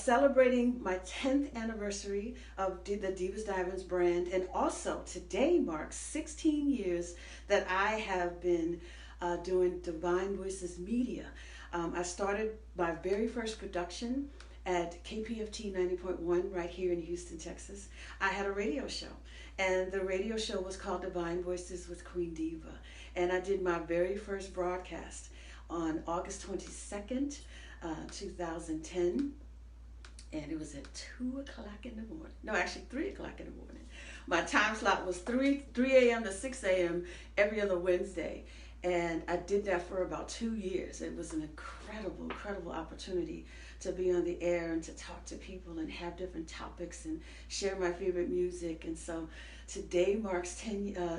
celebrating my 10th anniversary of the Divas Diamonds brand, and also today marks 16 years that I have been doing Divine Voices Media. I started my very first production at KPFT 90.1 right here in Houston, Texas. I had a radio show, and the radio show was called Divine Voices with Queen Diva. And I did my very first broadcast on August 22nd, 2010. And it was at 2 o'clock in the morning. No, actually 3 o'clock in the morning. My time slot was 3 a.m. to 6 a.m. every other Wednesday. And I did that for about 2 years. It was an incredible opportunity to be on the air and to talk to people and have different topics and share my favorite music. And so today marks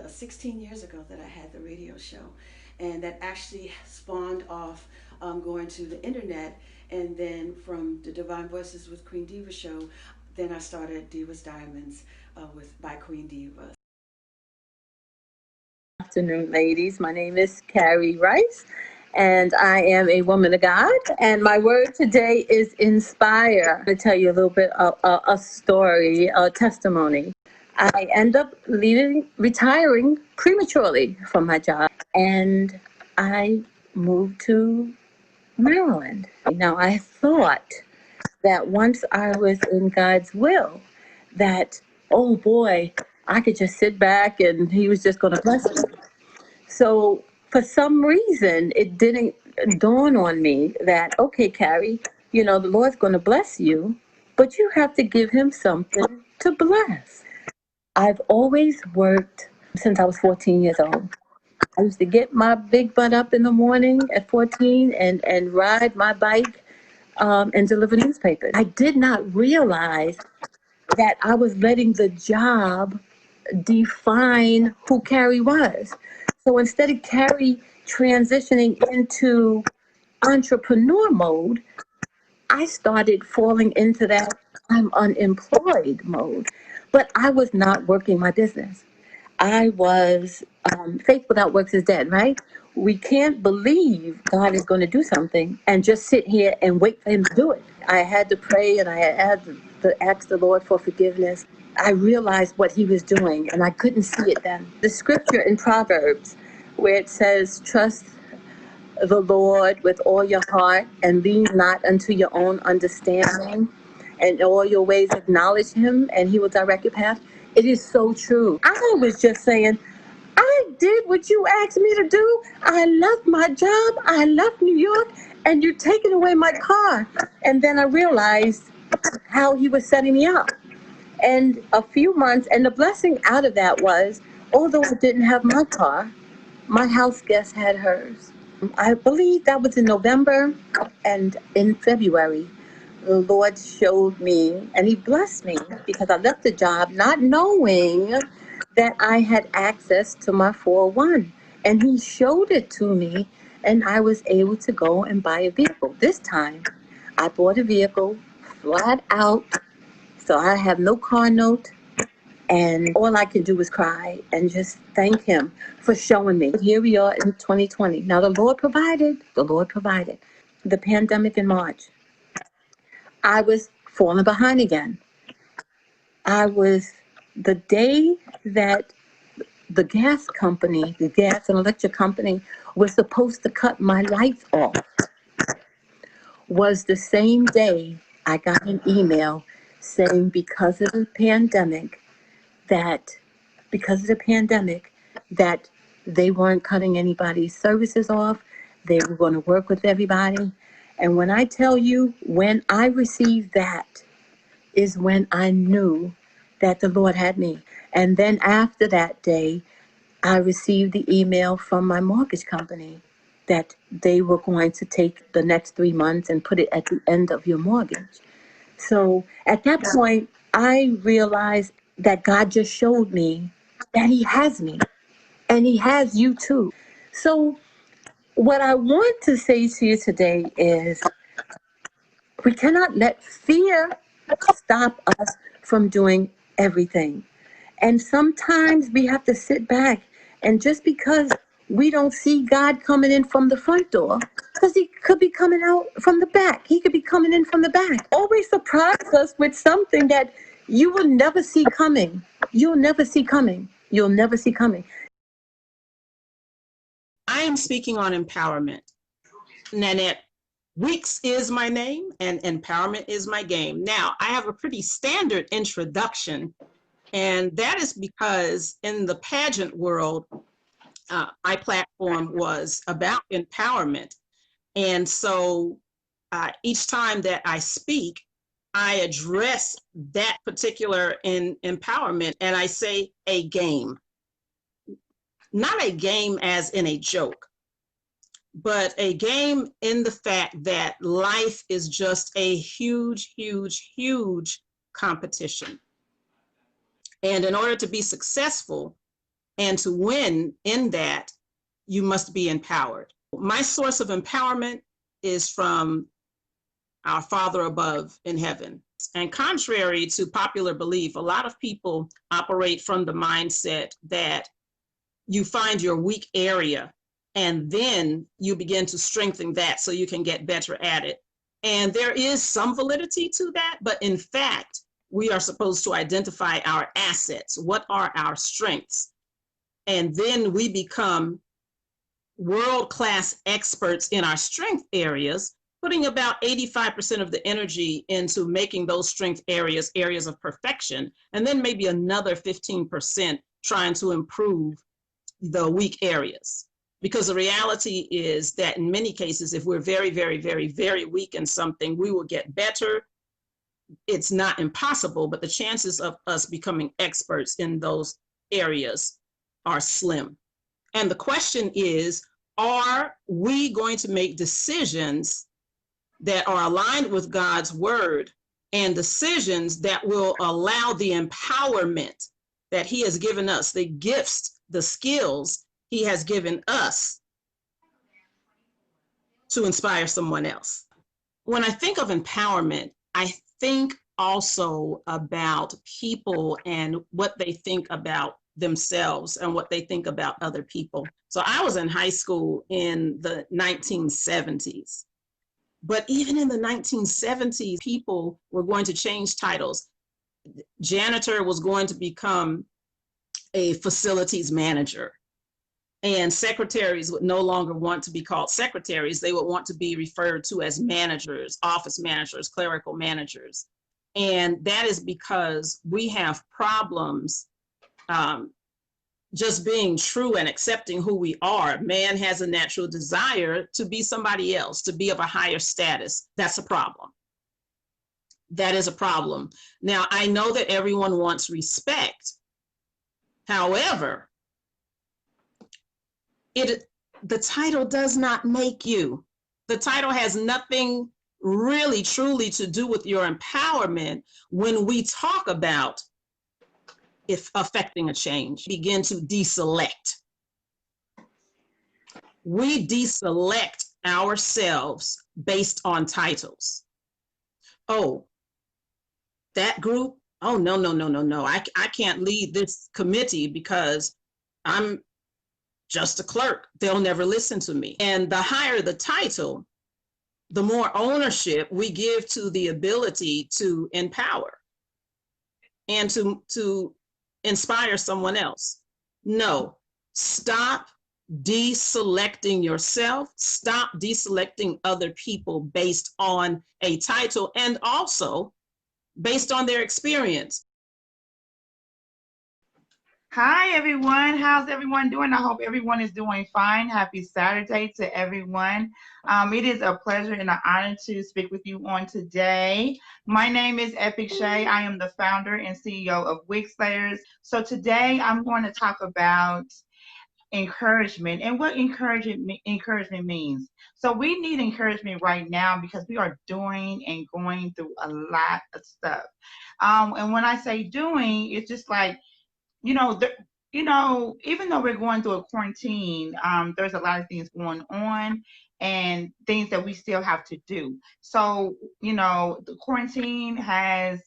16 years ago that I had the radio show. And that actually spawned off going to the internet. And then from the Divine Voices with Queen Diva show, then I started Divas Diamonds by Queen Diva. Good afternoon, ladies. My name is Carrie Rice, and I am a woman of God. And my word today is inspire. I'm going to tell you a little bit of a story, a testimony. I end up retiring prematurely from my job, and I moved to Maryland. Now, I thought that once I was in God's will, that, oh boy, I could just sit back and he was just going to bless me. So for some reason, it didn't dawn on me that, okay, Carrie, the Lord's going to bless you, but you have to give him something to bless. I've always worked since I was 14 years old. I used to get my big butt up in the morning at 14 and ride my bike and deliver newspapers. I did not realize that I was letting the job define who Carrie was. So instead of Carrie transitioning into entrepreneur mode, I started falling into that I'm unemployed mode. But I was not working my business. I was, faith without works is dead, right? We can't believe God is going to do something and just sit here and wait for him to do it. I had to pray and I had to ask the Lord for forgiveness. I realized what he was doing and I couldn't see it then. The scripture in Proverbs where it says, trust the Lord with all your heart and lean not unto your own understanding, and all your ways acknowledge him and he will direct your path. It is so true. I was just saying, I did what you asked me to do. I love my job. I love New York, and you're taking away my car. And then I realized how he was setting me up. And a few months, and the blessing out of that was, although I didn't have my car, my house guest had hers. I believe that was in November, and in February, the Lord showed me, and he blessed me because I left the job not knowing that I had access to my 401. And he showed it to me, and I was able to go and buy a vehicle. This time, I bought a vehicle flat out, so I have no car note, and all I can do is cry and just thank him for showing me. Here we are in 2020. Now, the Lord provided. The pandemic in March. I was falling behind again. The day that the gas and electric company was supposed to cut my lights off, was the same day I got an email saying because of the pandemic, that they weren't cutting anybody's services off. They were going to work with everybody. And when I tell you, when I received that is when I knew that the Lord had me. And then after that day, I received the email from my mortgage company that they were going to take the next 3 months and put it at the end of your mortgage. So at that point, I realized that God just showed me that he has me and he has you too. So what I want to say to you today is we cannot let fear stop us from doing everything. And sometimes we have to sit back, and just because we don't see God coming in from the front door because he could be coming out from the back. He could be coming in from the back. Always surprise us with something that you will never see coming. You'll never see coming. You'll never see coming. I am speaking on empowerment. Nanette Weeks is my name, and empowerment is my game. Now, I have a pretty standard introduction, and that is because in the pageant world, my platform was about empowerment. And so each time that I speak, I address that particular empowerment, and I say a game. Not a game as in a joke, but a game in the fact that life is just a huge, huge, huge competition. And in order to be successful and to win in that, you must be empowered. My source of empowerment is from our Father above in heaven. And contrary to popular belief, a lot of people operate from the mindset that you find your weak area and then you begin to strengthen that so you can get better at it. And there is some validity to that, but in fact, we are supposed to identify our assets. What are our strengths? And then we become world-class experts in our strength areas, putting about 85% of the energy into making those strength areas areas of perfection, and then maybe another 15% trying to improve the weak areas. Because the reality is that in many cases, if we're very, very, very, very weak in something, we will get better. It's not impossible, but the chances of us becoming experts in those areas are slim. And the question is, are we going to make decisions that are aligned with God's word and decisions that will allow the empowerment that he has given us, the gifts, the skills he has given us to inspire someone else? When I think of empowerment, I think also about people and what they think about themselves and what they think about other people. So I was in high school in the 1970s. But even in the 1970s, people were going to change titles. Janitor was going to become a facilities manager. And secretaries would no longer want to be called secretaries. They would want to be referred to as managers, office managers, clerical managers. And that is because we have problems just being true and accepting who we are. Man has a natural desire to be somebody else, to be of a higher status. That's a problem. That is a problem. Now, I know that everyone wants respect. However, the title does not make you. The title has nothing really truly to do with your empowerment when we talk about if affecting a change. Begin to deselect. We deselect ourselves based on titles. Oh, that group? Oh, no, no, no, no, no. I can't lead this committee because I'm just a clerk. They'll never listen to me. And the higher the title, the more ownership we give to the ability to empower and to inspire someone else. No, stop deselecting yourself. Stop deselecting other people based on a title and also based on their experience. Hi, everyone. How's everyone doing? I hope everyone is doing fine. Happy Saturday to everyone. It is a pleasure and an honor to speak with you on today. My name is Epic Shay. I am the founder and CEO of Wig Slayers. So today I'm going to talk about encouragement and what encouragement means. So we need encouragement right now because we are doing and going through a lot of stuff. And when I say doing, it's just like, you know, you know, even though we're going through a quarantine, there's a lot of things going on and things that we still have to do. So, you know, the quarantine has,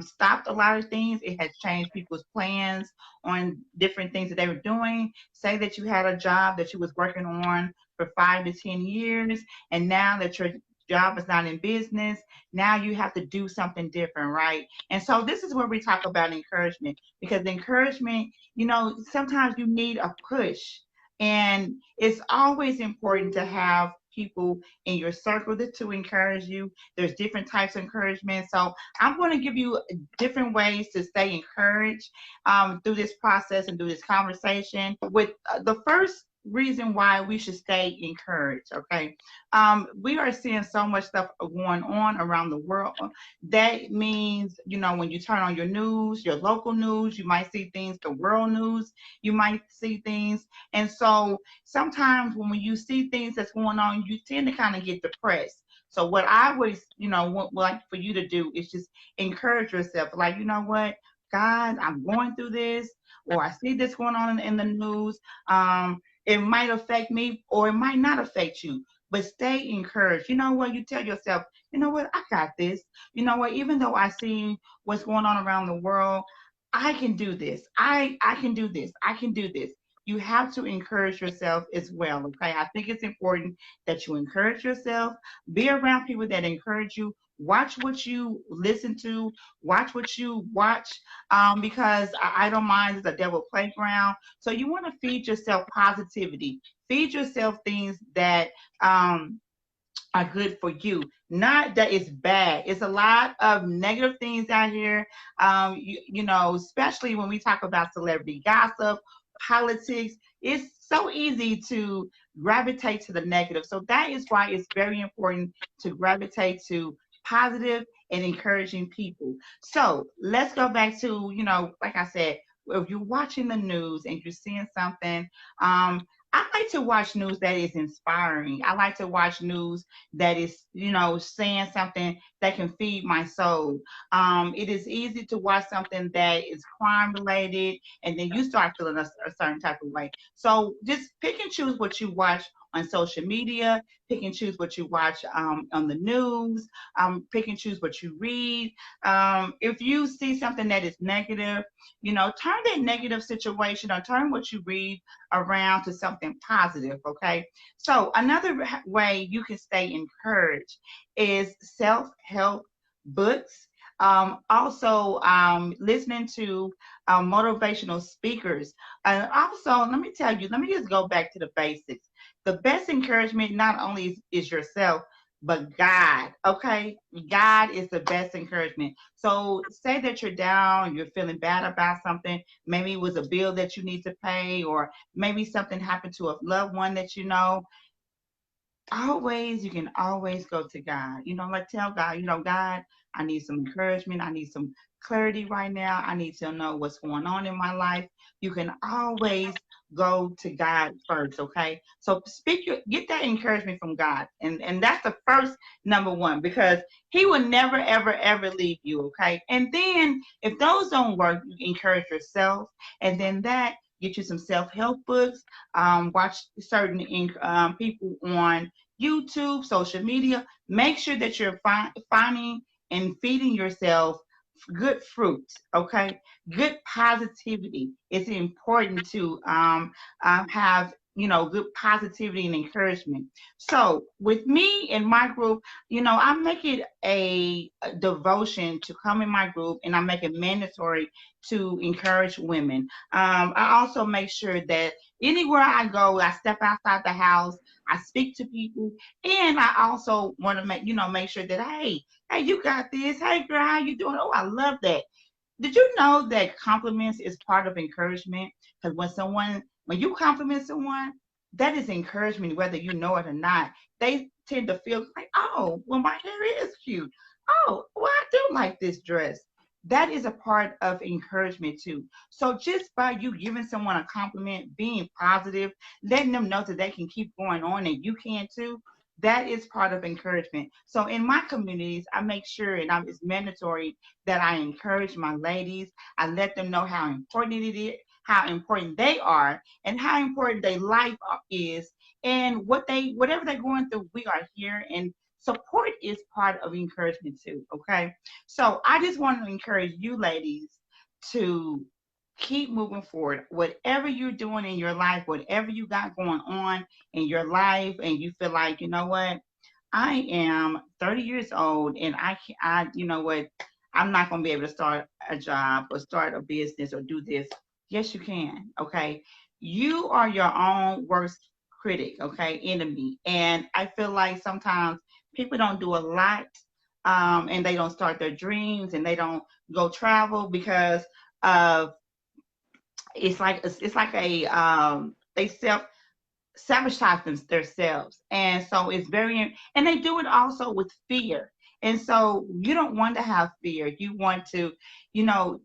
stopped a lot of things. It has changed people's plans on different things that they were doing. Say that you had a job that you was working on for 5 to 10 years, and now that your job is not in business, now you have to do something different, right? And so this is where we talk about encouragement, because encouragement, you know, sometimes you need a push. And it's always important to have people in your circle to encourage you. There's different types of encouragement. So I'm going to give you different ways to stay encouraged through this process and through this conversation. With the first reason why we should stay encouraged, okay? We are seeing so much stuff going on around the world. That means, you know, when you turn on your news, your local news, you might see things, the world news, you might see things. And so sometimes when you see things that's going on, you tend to kind of get depressed. So what I always, you know, would like for you to do is just encourage yourself. Like, you know what, God, I'm going through this, or I see this going on in the news. It might affect me or it might not affect you, but stay encouraged. You know what? You tell yourself, you know what? I got this. You know what? Even though I see what's going on around the world, I can do this. I can do this. I can do this. You have to encourage yourself as well. Okay. I think it's important that you encourage yourself, be around people that encourage you. Watch what you listen to, watch what you watch, because I don't mind it's a devil playground. So you want to feed yourself positivity, feed yourself things that are good for you, not that it's bad. It's a lot of negative things out here, you know, especially when we talk about celebrity gossip, politics. It's so easy to gravitate to the negative. So that is why it's very important to gravitate to positive and encouraging people. So let's go back to, you know, like I said, if you're watching the news and you're seeing something, I like to watch news that is inspiring. I like to watch news that is, you know, saying something that can feed my soul. It is easy to watch something that is crime related, and then you start feeling a certain type of way. So just pick and choose what you watch on social media, pick and choose what you watch on the news, pick and choose what you read. If you see something that is negative, you know, turn that negative situation or turn what you read around to something positive, okay? So another way you can stay encouraged is self-help books. Also, listening to motivational speakers. And also, let me tell you, let me just go back to the basics. The best encouragement not only is yourself, but God, okay? God is the best encouragement. So say that you're down, you're feeling bad about something. Maybe it was a bill that you need to pay, or maybe something happened to a loved one that you know. Always, you can always go to God. You know, like tell God, you know, God, I need some encouragement. I need some clarity right now. I need to know what's going on in my life. You can always go to God first, okay? So get that encouragement from God. And that's the first number one, because he will never, ever, ever leave you, okay? And then if those don't work, you encourage yourself. And then that get you some self-help books, watch certain people on YouTube, social media. Make sure that you're finding and feeding yourself good fruits, okay? Good positivity. It's important to have, you know, good positivity and encouragement. So with me in my group, you know, I make it a devotion to come in my group, and I make it mandatory to encourage women. I also make sure that anywhere I go, I step outside the house, I speak to people, and I also want to make sure that hey, you got this. Hey, girl, how you doing? Oh, I love that. Did you know that compliments is part of encouragement? Because when you compliment someone, that is encouragement, whether you know it or not. They tend to feel like, oh, well, my hair is cute. Oh, well, I do like this dress. That is a part of encouragement too. So just by you giving someone a compliment, being positive, letting them know that they can keep going on and you can too, that is part of encouragement. So in my communities, I make sure, and it's mandatory that I encourage my ladies. I let them know how important it is, how important they are, and how important their life is, and whatever they're going through, we are here, and support is part of encouragement too. Okay, so I just want to encourage you ladies to keep moving forward. Whatever you're doing in your life, whatever you got going on in your life, and you feel like, you know what, I am 30 years old and you know what, I'm not going to be able to start a job or start a business or do this. Yes, you can. Okay. You are your own worst critic, okay, enemy. And I feel like sometimes people don't do a lot, and they don't start their dreams and they don't go travel because of it's like a they sabotage themselves. And so it's and they do it also with fear. And so you don't want to have fear. You want to,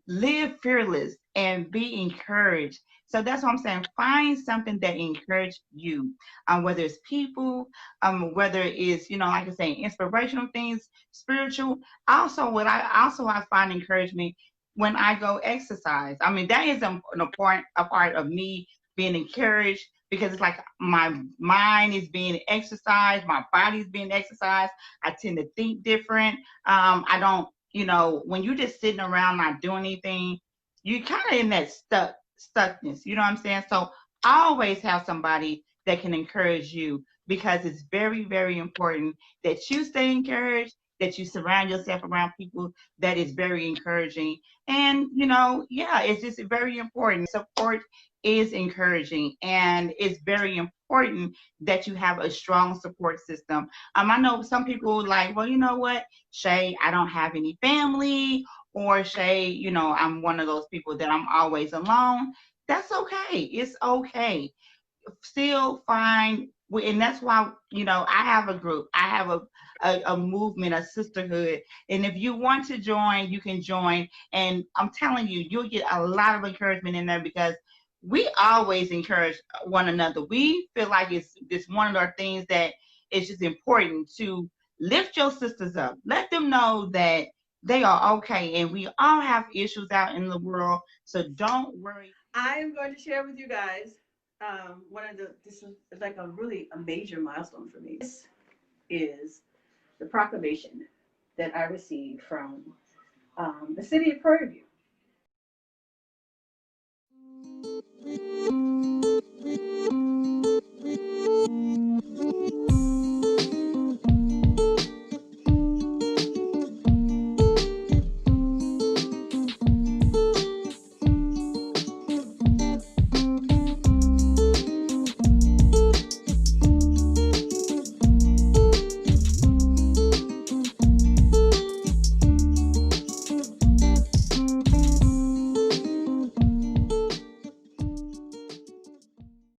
live fearless and be encouraged. So that's what I'm saying. Find something that encourages you, whether it's people, whether it's, like I say, inspirational things, spiritual. Also, I find encouragement when I go exercise. I mean, that is a part of me being encouraged, because it's like my mind is being exercised, my body is being exercised. I tend to think different. I don't, when you're just sitting around not doing anything, you kind of in that stuckness. You know what I'm saying? So I always have somebody that can encourage you, because it's very, very important that you stay encouraged, that you surround yourself around people that is very encouraging. And, yeah, it's just very important. Support is encouraging, and it's very important that you have a strong support system. I know some people like, well, you know what, Shay, I don't have any family, or Shay, I'm one of those people that I'm always alone. That's okay. It's okay. Still find, and that's why, I have a group, I have a movement, a sisterhood, and if you want to join, you can join. And I'm telling you, you'll get a lot of encouragement in there, because we always encourage one another. We feel like it's one of our things that is just important to lift your sisters up, let them know that they are okay, and we all have issues out in the world, so don't worry. I am going to share with you guys this is like a major milestone for me. This is the proclamation that I received from the city of Prairie View.